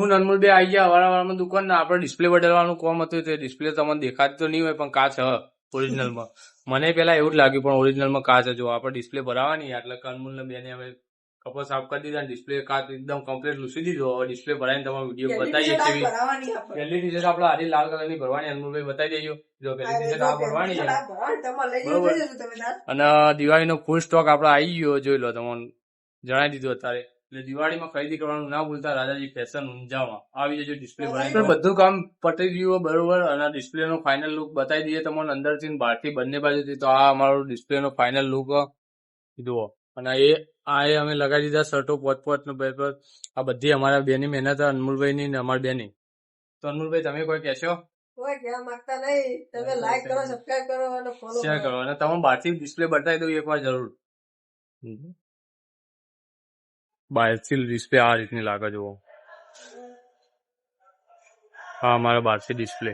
હું અનમોલ બે આવી ગયા વાળામાં દુકાન ને આપણે ડિસ્પ્લે બદલવાનું કોમ હતું તે ડિસ્પ્લે તમને દેખાતી તો નહીં હોય પણ કાચ હ ઓરિજિનલમાં મને પેલા એવું જ લાગ્યું પણ ઓરિજિનલમાં કાચ જો આપણે ડિસ્પ્લે ભરાવાની એટલે અનમોલ ને બેને હવે કપો સાફ કરી દીધા ડિસ્પ્લે કાચ એકદમ કમ્પ્લીટ લૂસી દીધો હવે ડિસ્પ્લે ભરાઈને તમારો વિડીયો બતાવીએ કેવી પહેલી ટી-શર્ટ આપણે આરી લાલ કલરની ભરવાની અનમોલભાઈ બતાવી દેજો જો પહેલી ટી-શર્ટ આ ભરવાની છે બરોબર અને દિવાળીનો ફૂલ સ્ટોક આપણે આવી ગયો જોઈ લો તમને જણાવી દીધું અત્યારે એટલે દિવાળીમાં ખરીદી કરવાનું ના ભૂલતા રાજાજી ફેશન ઊંઝામાં આવી જજો ડિસ્પ્લે બનાવી બધું કામ પતી ગયું બરોબર અને ડિસ્પ્લે નો ફાઇનલ લુક બતાવી દઈએ તમને અંદરથી બહારથી બંને બાજુથી તો આ અમારો ડિસ્પ્લે નો ફાઇનલ લુક જુઓ અને આ અમે લગાવી દીધા શર્ટો પોત નો પેપર આ બધી અમારા બેની મહેનત અનમોલભાઈ ની ને અમારી બેની તો અનમોલભાઈ તમે કોઈ કહેશો કોઈ કહેવા માંગતા નહીં તમે લાઈક કરો સબસ્ક્રાઇબ કરો અને ફોલો શેર કરો અને તમે બહારથી ડિસ્પ્લે બતાવી દઉં એકવાર જરૂર બહારથી ડિસ્પ્લે આ રીતની લાગે જુઓ હા અમારા બહારથી ડિસ્પ્લે